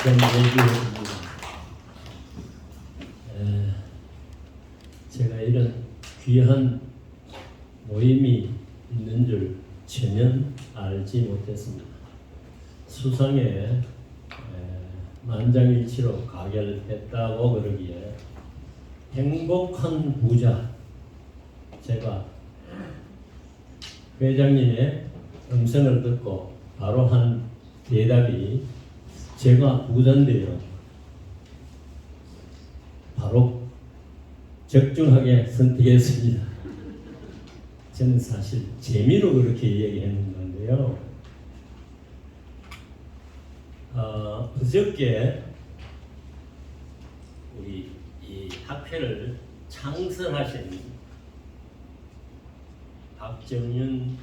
좀 얘기해줍니다. 제가 이런 귀한 모임이 있는 줄 전혀 알지 못했습니다. 수상에 만장일치로 가결했다고 그러기에 행복한 부자, 제가 회장님의 음성을 듣고 바로 한 대답이 제가 부자인데요, 바로 적중하게 선택했습니다. 저는 사실 재미로 그렇게 얘기했는 건데요. 그저께 우리 이 학회를 창설하신 박정윤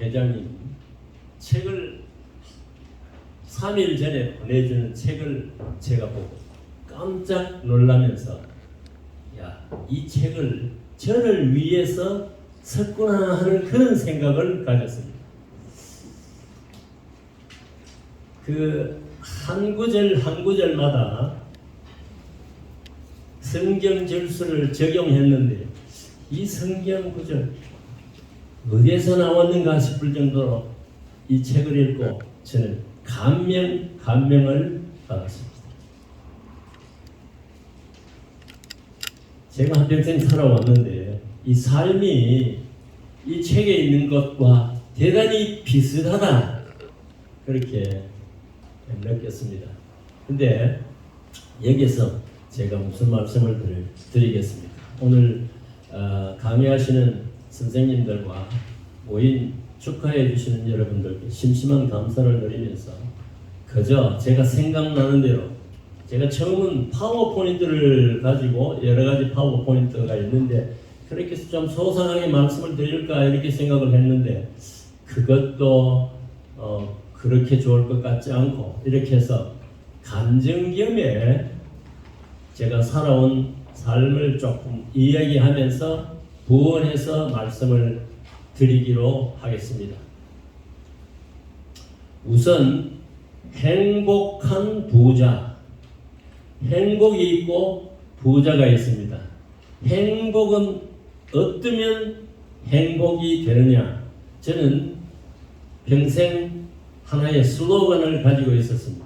회장님 책을 3일 전에 보내주는 책을 제가 보고 깜짝 놀라면서, 야, 이 책을 저를 위해서 썼구나 하는 그런 생각을 가졌습니다. 그 한 구절 한 구절마다 성경 절수를 적용했는데 이 성경 구절 어디에서 나왔는가 싶을 정도로 이 책을 읽고 저는 감명을 받았습니다. 제가 한평생 살아왔는데 이 삶이 이 책에 있는 것과 대단히 비슷하다, 그렇게 느꼈습니다. 근데 여기서 제가 무슨 말씀을 드리겠습니까? 오늘 강의하시는 선생님들과 모인 축하해 주시는 여러분들께 심심한 감사를 드리면서 그저 제가 생각나는 대로, 제가 처음은 파워포인트를 가지고 여러 가지 파워포인트가 있는데 그렇게 좀 소상하게 말씀을 드릴까 이렇게 생각을 했는데 그것도 그렇게 좋을 것 같지 않고 이렇게 해서 감정 겸에 제가 살아온 삶을 조금 이야기하면서 부언해서 말씀을 드리기로 하겠습니다. 우선 행복한 부자, 행복이 있고 부자가 있습니다. 행복은 어떠면 행복이 되느냐? 저는 평생 하나의 슬로건을 가지고 있었습니다.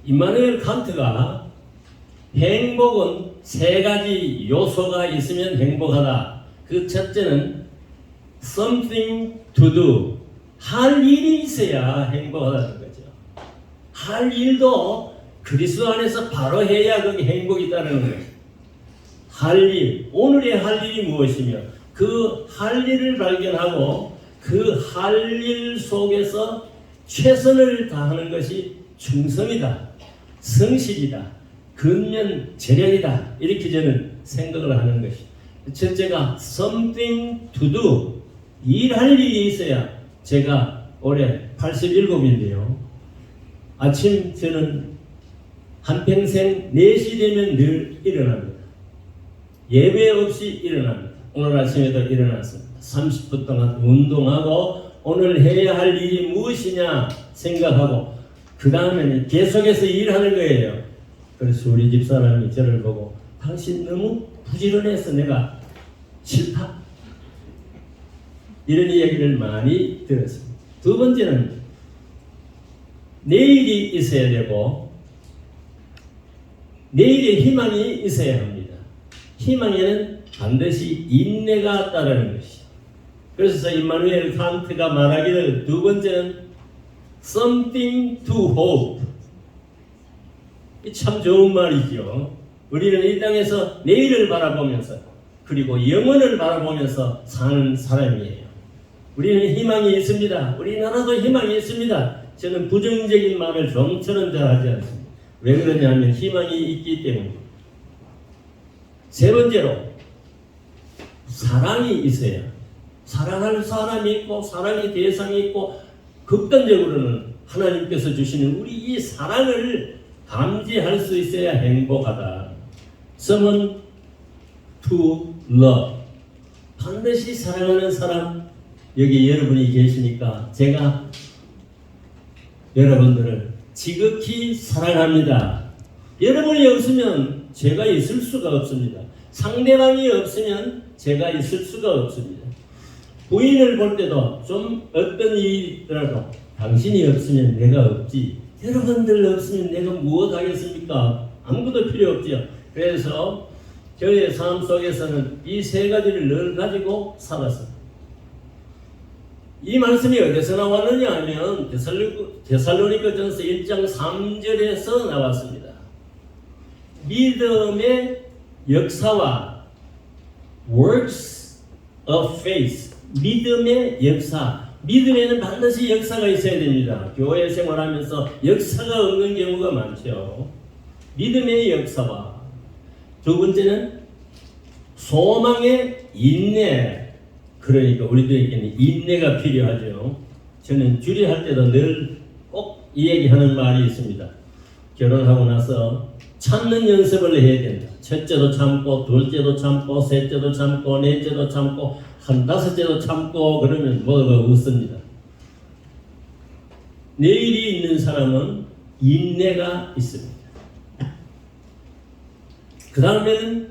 임마누엘 칸트가 행복은 세 가지 요소가 있으면 행복하다. 그 첫째는 something to do, 할 일이 있어야 행복하다는 거죠. 할 일도 그리스도 안에서 바로 해야 그게 행복이 있다는 거예요. 할 일, 오늘의 할 일이 무엇이며 그 할 일을 발견하고 그 할 일 속에서 최선을 다하는 것이 충성이다, 성실이다, 근면 재량이다, 이렇게 저는 생각을 하는 것이. 첫째가 something to do, 일할 일이 있어야. 제가 올해 87인데요 아침 저는 한평생 4시 되면 늘 일어납니다. 예배 없이 일어납니다. 오늘 아침에도 일어났습니다. 30분 동안 운동하고 오늘 해야 할 일이 무엇이냐 생각하고 그 다음에는 계속해서 일하는 거예요. 그래서 우리 집사람이 저를 보고 당신 너무 부지런해서 내가 싫다, 이런 이야기를 많이 들었습니다. 두 번째는 내일이 있어야 되고 내일의 희망이 있어야 합니다. 희망에는 반드시 인내가 따르는 것이죠. 그래서 임마누엘 칸트가 말하기를 두 번째는 something to hope. 참 좋은 말이죠. 우리는 이 땅에서 내일을 바라보면서 그리고 영원을 바라보면서 사는 사람이에요. 우리는 희망이 있습니다. 우리나라도 희망이 있습니다. 저는 부정적인 말을 좀처럼 잘하지 않습니다. 왜 그러냐면 희망이 있기 때문입니다. 세 번째로 사랑이 있어야, 사랑할 사람이 있고 사랑의 대상이 있고 극단적으로는 하나님께서 주시는 우리 이 사랑을 감지할 수 있어야 행복하다. someone to love, 반드시 사랑하는 사람. 여기 여러분이 계시니까 제가 여러분들을 지극히 사랑합니다. 여러분이 없으면 제가 있을 수가 없습니다. 상대방이 없으면 제가 있을 수가 없습니다. 부인을 볼 때도 좀 어떤 일이라도 당신이 없으면 내가 없지. 여러분들 없으면 내가 무엇 하겠습니까? 아무것도 필요 없지요. 그래서 저의 삶 속에서는 이 세 가지를 늘 가지고 살았습니다. 이 말씀이 어디서 나왔느냐 하면 데살로니가전서 1장 3절에서 나왔습니다. 믿음의 역사와 works of faith, 믿음의 역사. 믿음에는 반드시 역사가 있어야 됩니다. 교회 생활하면서 역사가 없는 경우가 많죠. 믿음의 역사와 두 번째는 소망의 인내. 그러니까 우리들에게는 인내가 필요하죠. 저는 주례할 때도 늘 꼭 이 얘기하는 말이 있습니다. 결혼하고 나서 참는 연습을 해야 된다. 첫째도 참고, 둘째도 참고, 셋째도 참고, 넷째도 참고, 한 다섯째도 참고 그러면 뭐가 웃습니다. 내일이 있는 사람은 인내가 있습니다. 그 다음에는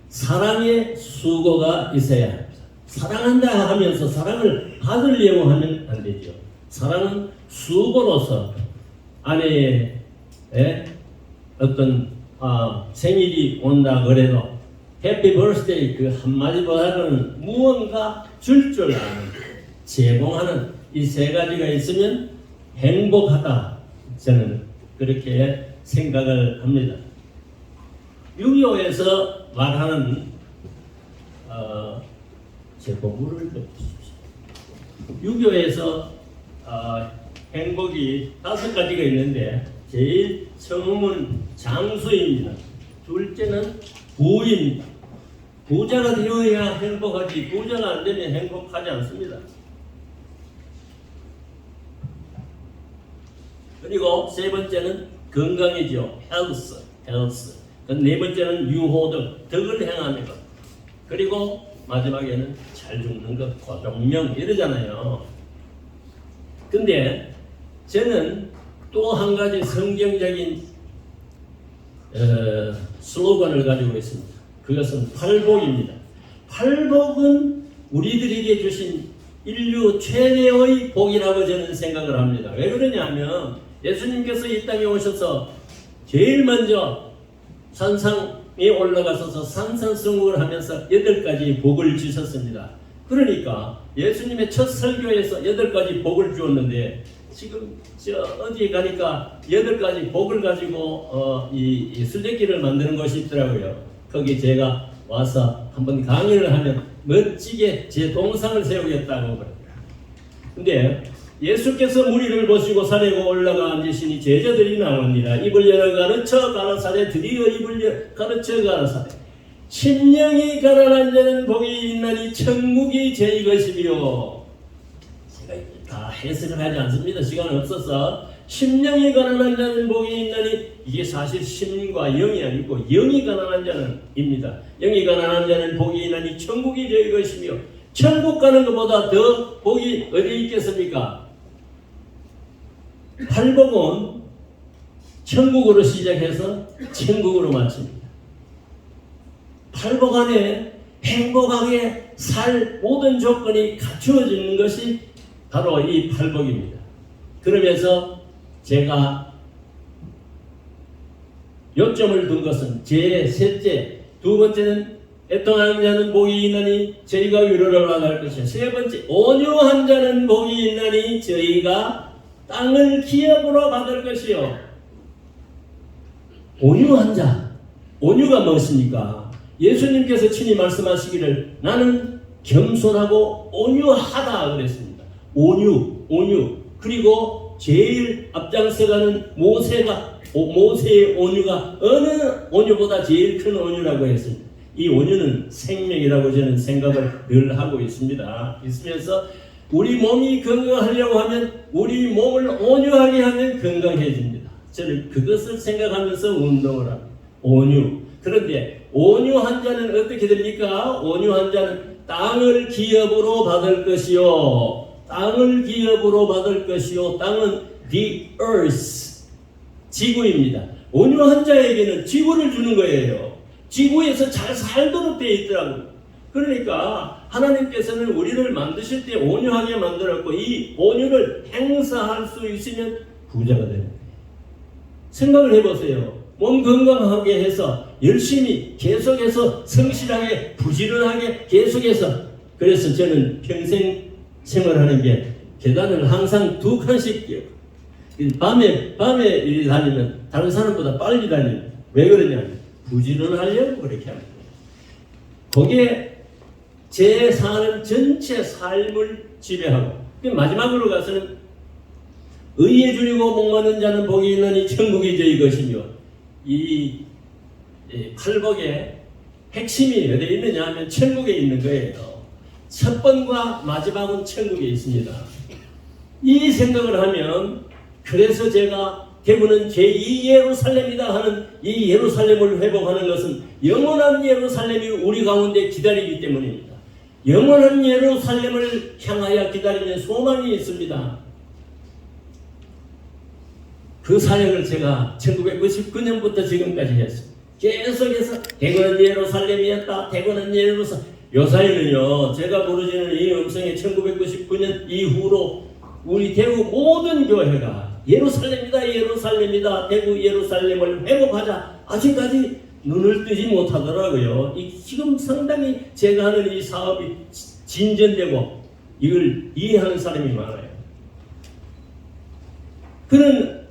사랑의 수고가 있어야 합니다. 사랑한다 하면서 사랑을 받으려고 하면 안 되죠. 사랑은 수고로서 아내의 어떤 생일이 온다 그래도 해피 버스데이 그 한마디보다는 무언가 줄 아는 제공하는 이 세 가지가 있으면 행복하다. 저는 그렇게 생각을 합니다. 유교에서 말하는 제 공부를 덮으십시오. 유교에서 행복이 5가지가 있는데 제일 처음은 장수입니다. 둘째는 부입니다. 부자가 되어야 행복하지 부자가 안 되면 행복하지 않습니다. 그리고 세 번째는 건강이죠. 헬스. 네 번째는 유호 등 덕을 행하는 것. 그리고 마지막에는 잘 죽는 것, 고종명 이러잖아요. 근데 저는 또 한 가지 성경적인 슬로건을 가지고 있습니다. 그것은 팔복입니다. 팔복은 우리들에게 주신 인류 최대의 복이라고 저는 생각을 합니다. 왜 그러냐면 예수님께서 이 땅에 오셔서 제일 먼저 산상에 올라가셔서 산상승국을 하면서 8가지 복을 주셨습니다. 그러니까 예수님의 첫 설교에서 8가지 복을 주었는데 지금 어디에 가니까 8가지 복을 가지고 이 순례길을 만드는 것이 있더라고요. 거기 제가 와서 한번 강의를 하면 멋지게 제 동상을 세우겠다고 그럽니다. 근데 예수께서 무리를 보시고 산에 올라가 앉으시니 제자들이 나옵니다. 입을 열어 가르쳐 가라사대 드디어 입을 가르쳐 가라사대 심령이 가난한 자는 복이 있나니 천국이 제 것이며 제가 다 해석을 하지 않습니다. 시간 없어서 심령이 가난한 자는 복이 있나니 이게 사실 심과 영이 아니고 영이 가난한 자는 입니다. 영이 가난한 자는 복이 있나니 천국이 제 것이며 천국 가는 것보다 더 복이 어디 있겠습니까? 팔복은 천국으로 시작해서 천국으로 마칩니다. 팔복 안에 행복하게 살 모든 조건이 갖추어지는 것이 바로 이 팔복입니다. 그러면서 제가 요점을 둔 것은 제 셋째, 두 번째는 애통하는 자는 복이 있나니 저희가 위로를 받을 것이요. 세 번째, 온유한 자는 복이 있나니 저희가 땅을 기업으로 받을 것이요. 온유한 자. 온유가 무엇입니까? 예수님께서 친히 말씀하시기를 나는 겸손하고 온유하다 그랬습니다. 온유. 그리고 제일 앞장서가는 모세의 온유가 어느 온유보다 제일 큰 온유라고 했습니다. 이 온유는 생명이라고 저는 생각을 늘 하고 있으면서 우리 몸이 건강하려고 하면 우리 몸을 온유하게 하면 건강해집니다. 저는 그것을 생각하면서 운동을 합니다. 온유. 그런데 온유한 자는 어떻게 됩니까? 온유한 자는 땅을 기업으로 받을 것이요. 땅을 기업으로 받을 것이요. 땅은 the earth, 지구입니다. 온유한 자에게는 지구를 주는 거예요. 지구에서 잘 살도록 되어 있더라고요. 그러니까 하나님께서는 우리를 만드실 때 온유하게 만들었고 이 온유를 행사할 수 있으면 부자가 되는 거예요. 생각을 해보세요. 몸 건강하게 해서 열심히 계속해서 성실하게 부지런하게 계속해서, 그래서 저는 평생 생활하는 게 계단을 항상 2칸씩 뛰어요. 밤에 이리 다니면 다른 사람보다 빨리 다니면 왜 그러냐면 부지런하려고 그렇게 합니다. 거기에 제 사는 전체 삶을 지배하고, 마지막으로 가서는 의에 줄이고 목마른 자는 복이 있나니 천국이 저희 것이며, 이 팔복의 핵심이 어디에 있느냐 하면 천국에 있는 거예요. 첫 번과 마지막은 천국에 있습니다. 이 생각을 하면, 그래서 제가 대부는 제2 예루살렘이다 하는 이 예루살렘을 회복하는 것은 영원한 예루살렘이 우리 가운데 기다리기 때문입니다. 영원한 예루살렘을 향하여 기다리는 소망이 있습니다. 그 사역을 제가 1999년부터 지금까지 했습니다. 계속해서 대구는 예루살렘이었다. 대구는 예루살렘. 요사이는요, 제가 부르짖는 이 음성이 1999년 이후로 우리 대구 모든 교회가 예루살렘이다, 예루살렘이다, 대구 예루살렘을 회복하자. 아직까지 눈을 뜨지 못하더라고요. 지금 상당히 제가 하는 이 사업이 진전되고 이걸 이해하는 사람이 많아요. 그런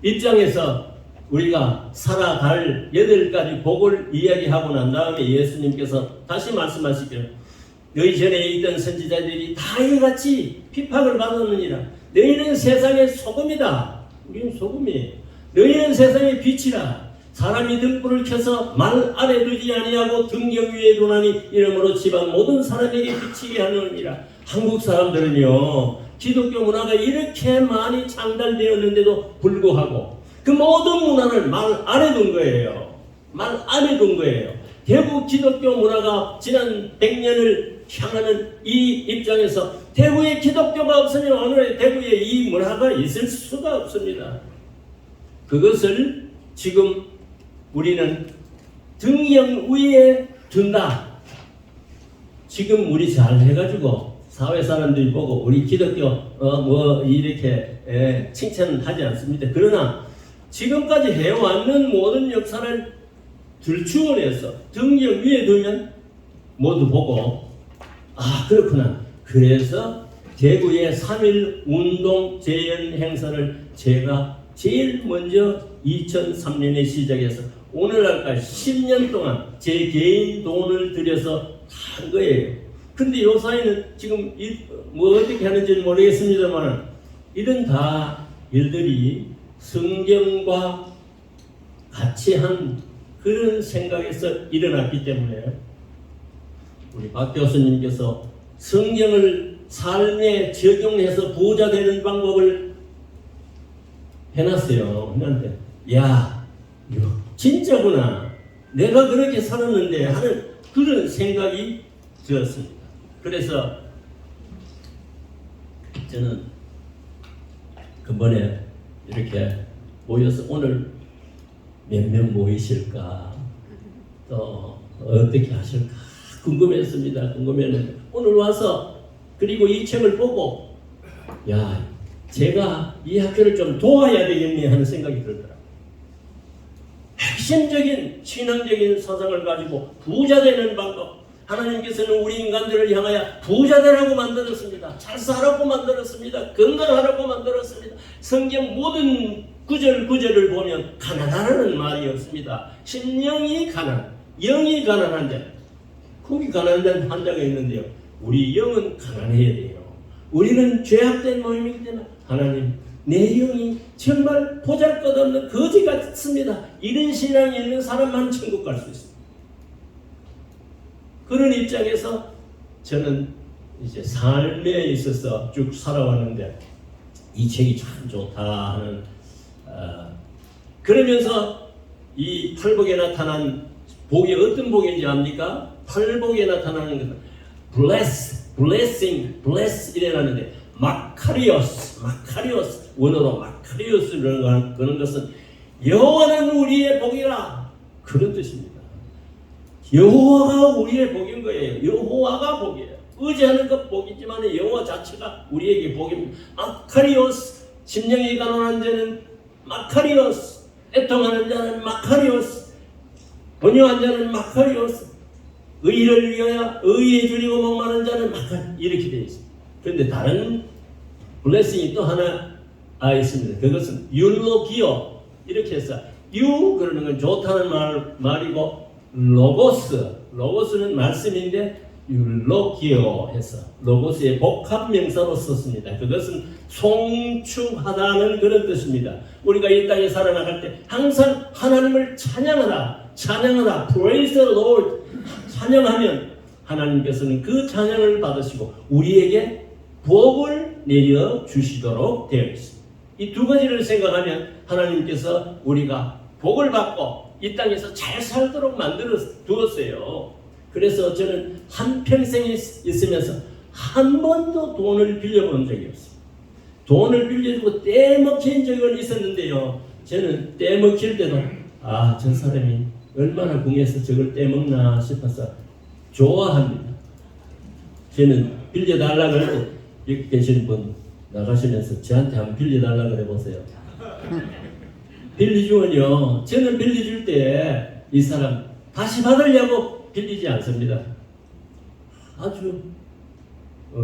입장에서 우리가 살아갈 8가지 복을 이야기하고 난 다음에 예수님께서 다시 말씀하시기를, 너희 전에 있던 선지자들이 다 이같이 핍박을 받았느니라. 너희는 세상의 소금이다. 우리는 소금이에요. 너희는 세상의 빛이라. 사람이 등불을 켜서 말 아래 두지 아니하고 등경 위에 두나니 이러므로 집안 모든 사람에게 비치게 하느니라. 한국 사람들은요, 기독교 문화가 이렇게 많이 창달되었는데도 불구하고 그 모든 문화를 말 안에 둔 거예요. 말 안에 둔 거예요. 대구 기독교 문화가 지난 100년을 향하는 이 입장에서 대구에 기독교가 없으면 오늘 대구에 이 문화가 있을 수가 없습니다. 그것을 지금 우리는 등경 위에 둔다. 지금 우리 잘 해가지고 사회 사람들이 보고 우리 기독교 이렇게 칭찬하지 않습니다. 그러나 지금까지 해왔는 모든 역사를 들추어 내서 등경 위에 두면 모두 보고, 아 그렇구나. 그래서 대구의 3.1 운동 재연 행사를 제가 제일 먼저 2003년에 시작해서 오늘날까지 10년 동안 제 개인 돈을 들여서 한 거예요. 근데 요 사이는 지금 어떻게 하는지는 모르겠습니다만 이런 다 일들이 성경과 같이 한 그런 생각에서 일어났기 때문에 우리 박 교수님께서 성경을 삶에 적용해서 부자 되는 방법을 해놨어요. 우리한테. 야, 진짜구나. 내가 그렇게 살았는데 하는 그런 생각이 들었습니다. 그래서 저는 근본에 이렇게 모여서 오늘 몇 명 모이실까, 또 어떻게 하실까 궁금했습니다. 궁금했는데 오늘 와서 그리고 이 책을 보고 야, 제가 이 학교를 좀 도와야 되겠네 하는 생각이 들더라고요. 핵심적인 신앙적인 사상을 가지고 부자 되는 방법, 하나님께서는 우리 인간들을 향하여 부자 되라고 만들었습니다. 잘 살라고 만들었습니다. 건강하라고 만들었습니다. 성경 모든 구절을 보면 가난하라는 말이 없습니다. 심령이 가난, 영이 가난한 자, 거기 가난한 환자가 있는데요. 우리 영은 가난해야 돼요. 우리는 죄악된 모임이기 때문에 하나님, 내 영이 정말 보잘것없는 거지 같습니다. 이런 신앙이 있는 사람만 천국 갈 수 있습니다. 그런 입장에서 저는 이제 삶에 있어서 쭉 살아왔는데 이 책이 참 좋다 하는 그러면서 이 팔복에 나타난 복이 어떤 복인지 압니까? 팔복에 나타나는 것은 bless, blessing, bless 이래라는데 막 마카리오스 원어로 마카리오스를 그런 것은 여호와는 우리의 복이라 그런 뜻입니다. 여호와가 우리의 복인 거예요. 여호와가 복이에요. 의지하는 것 복이지만 여호와 자체가 우리에게 복입니다. 마카리오스 심령이 가난한 자는 마카리오스, 애통하는 자는 마카리오스, 번요한 자는 마카리오스, 의를 위하여 의에 줄이고 목마른 자는 마카리, 이렇게 되어 있습니다. 그런데 다른 블레싱이 또 하나 있습니다. 그것은 율로기오, 이렇게 해서 유 그러는 건 좋다는 말이고 로고스는 말씀인데 율로기오 해서 로고스의 복합 명사로 썼습니다. 그것은 송축하다는 그런 뜻입니다. 우리가 이 땅에 살아나갈 때 항상 하나님을 찬양하라, praise the Lord, 찬양하면 하나님께서는 그 찬양을 받으시고 우리에게 복을 내려 주시도록 되어 있습니다. 이 두 가지를 생각하면 하나님께서 우리가 복을 받고 이 땅에서 잘 살도록 만들어 두었어요. 그래서 저는 한평생에 있으면서 한 번도 돈을 빌려본 적이 없어요. 돈을 빌려주고 떼먹힌 적은 있었는데요. 저는 떼먹힐 때도 저 사람이 얼마나 궁해서 저걸 떼먹나 싶어서 좋아합니다. 저는 빌려달라고 해도 여기 계신 분 나가시면서 저한테 한번 빌려달라고 해보세요. 빌려주면요, 저는 빌려줄 때 이 사람 다시 받으려고 빌리지 않습니다. 아주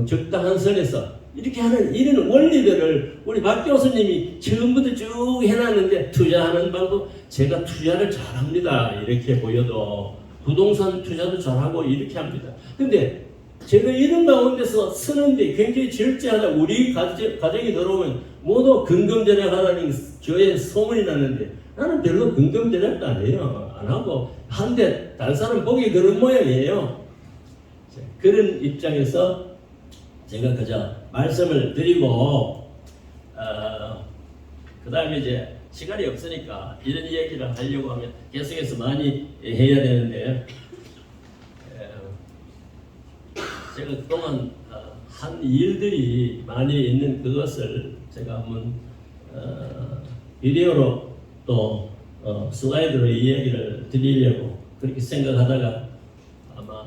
적당한 선에서 이렇게 하는 이런 원리들을 우리 박 교수님이 처음부터 쭉 해놨는데, 투자하는 방법 제가 투자를 잘합니다. 이렇게 보여도 부동산 투자도 잘하고 이렇게 합니다. 근데 제가 이런 가운데서 쓰는데 굉장히 절제하다 우리 가정이 들어오면 모두 근검절약하라는 교회에 소문이 나는데 나는 별로 근검절약도 안 해요. 안 하고 한데 다른 사람 보기 그런 모양이에요. 그런 입장에서 제가 그저 말씀을 드리고 그 다음에 이제 시간이 없으니까 이런 이야기를 하려고 하면 계속해서 많이 해야 되는데 제가 그동안 한 일들이 많이 있는 그것을 제가 한번 비디오로 또 슬라이드로 이야기를 드리려고 그렇게 생각하다가 아마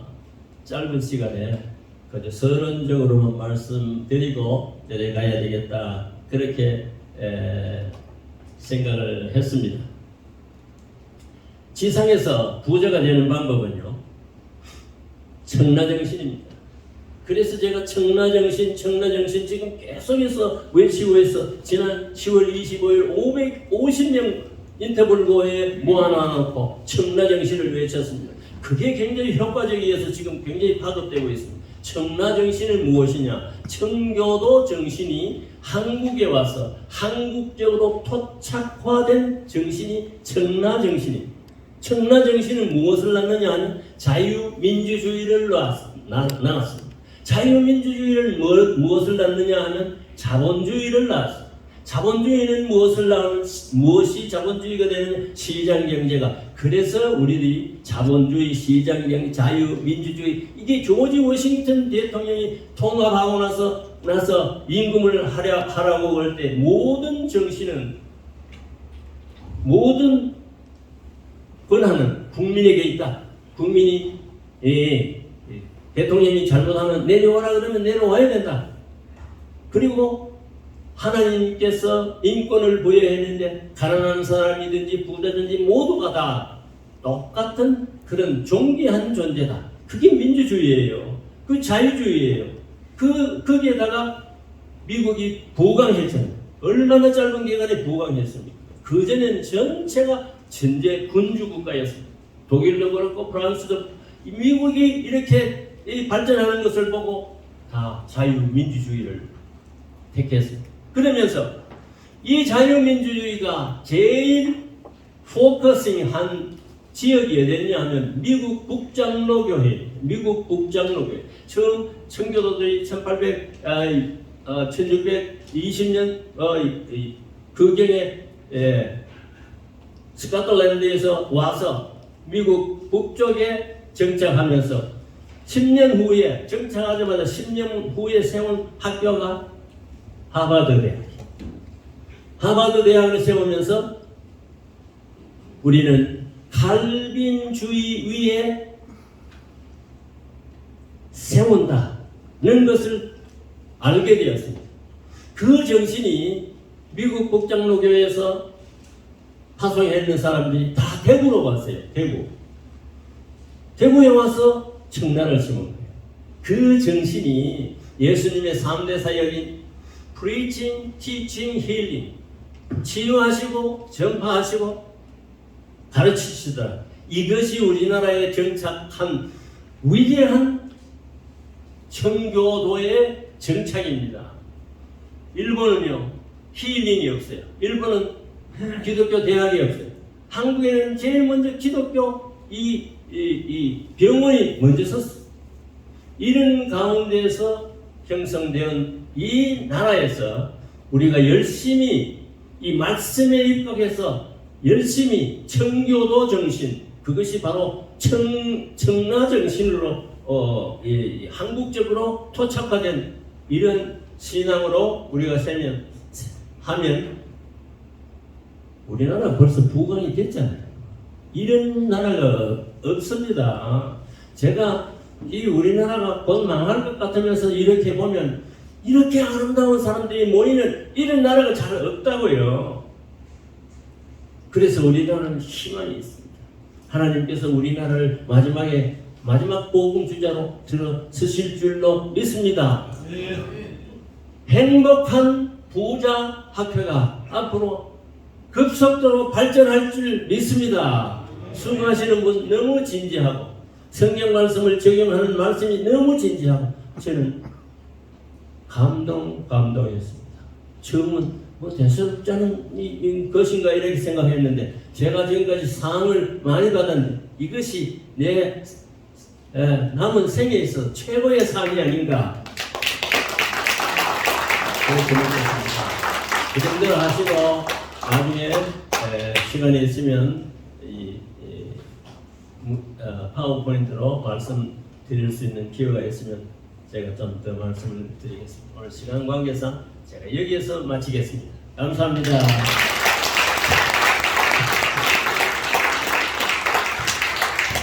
짧은 시간에 그저 서론적으로만 말씀드리고 내려가야 되겠다 그렇게 생각을 했습니다. 지상에서 부자가 되는 방법은요, 청라정신입니다. 그래서 제가 청라정신 지금 계속해서 외치고 해서 지난 10월 25일 550명 인터벌고에 모아놓고 청라정신을 외쳤습니다. 그게 굉장히 효과적이어서 지금 굉장히 파급되고 있습니다. 청라정신은 무엇이냐? 청교도 정신이 한국에 와서 한국적으로 토착화된 정신이 청라정신입니다. 청라정신은 무엇을 낳느냐 하면 자유민주주의를 낳았습니다. 자유민주주의를 무엇을 낳느냐 하면 자본주의를 낳았습니다. 자본주의는 무엇을 낳으면 무엇이 자본주의가 되는 시장경제가. 그래서 우리들이 자본주의, 시장경제, 자유민주주의, 이게 조지 워싱턴 대통령이 통합하고 나서 임금을 하라고 할 때 모든 정신은, 모든 권한은 국민에게 있다. 국민이 대통령이 잘못하면 내려오라 그러면 내려와야 된다. 그리고 하나님께서 인권을 부여했는데 가난한 사람이든지 부자든지 모두가 다 똑같은 그런 존귀한 존재다. 그게 민주주의예요. 그 자유주의예요. 거기에다가 미국이 부강했잖아요. 얼마나 짧은 기간에 부강했습니까? 그전에는 전체가 전제 군주국가였습니다. 독일도 그렇고 프랑스도, 미국이 이렇게 발전하는 것을 보고 다 자유민주주의를 택했습니다. 그러면서 이 자유민주주의가 제일 포커싱한 지역이 어디냐 하면 미국 북장로교회. 처음 청교도들이 1620년 그경에 스코틀랜드에서 와서 미국 북쪽에 정착하면서 10년 후에 정착하자마자 10년 후에 세운 학교가 하버드 대학. 하버드 대학을 세우면서 우리는 칼빈주의 위에 세운다는 것을 알게 되었습니다. 그 정신이 미국 복장로교회에서 파송했는 사람들이 다 대구로 왔어요. 대구에 와서 청란을 심은 거예요. 그 정신이 예수님의 3대 사역인 Preaching, Teaching, Healing, 치유하시고 전파하시고 가르치시더라. 이것이 우리나라에 정착한 위대한 청교도의 정착입니다. 일본은요, 힐링이 없어요. 일본은 기독교 대학이 없어요. 한국에는 제일 먼저 기독교 이 병원이 먼저 섰어요. 이런 가운데서 형성된 이 나라에서 우리가 열심히 이 말씀에 입각해서 열심히 청교도 정신, 그것이 바로 청라 정신으로 한국적으로 토착화된 이런 신앙으로 우리가 하면 우리나라 벌써 부강이 됐잖아요. 이런 나라가 없습니다. 제가 이 우리나라가 곧 망할 것 같으면서 이렇게 보면 이렇게 아름다운 사람들이 모이는 이런 나라가 잘 없다고요. 그래서 우리나라는 희망이 있습니다. 하나님께서 우리나라를 마지막 복음 주자로 들어 서실 줄로 믿습니다. 행복한 부자 학회가 앞으로 급속도로 발전할 줄 믿습니다. 수고하시는 분 너무 진지하고 성경 말씀을 적용하는 말씀이 너무 진지하고 저는 감동이었습니다. 처음은 대수롭지 않은 것인가 이렇게 생각했는데 제가 지금까지 상을 많이 받았는데 이것이 내 남은 생에 있어 최고의 상이 아닌가. 그 정도로 하시고 나중에 시간이 있으면 파워포인트로 말씀드릴 수 있는 기회가 있으면 제가 좀 더 말씀을 드리겠습니다. 오늘 시간 관계상 제가 여기에서 마치겠습니다. 감사합니다.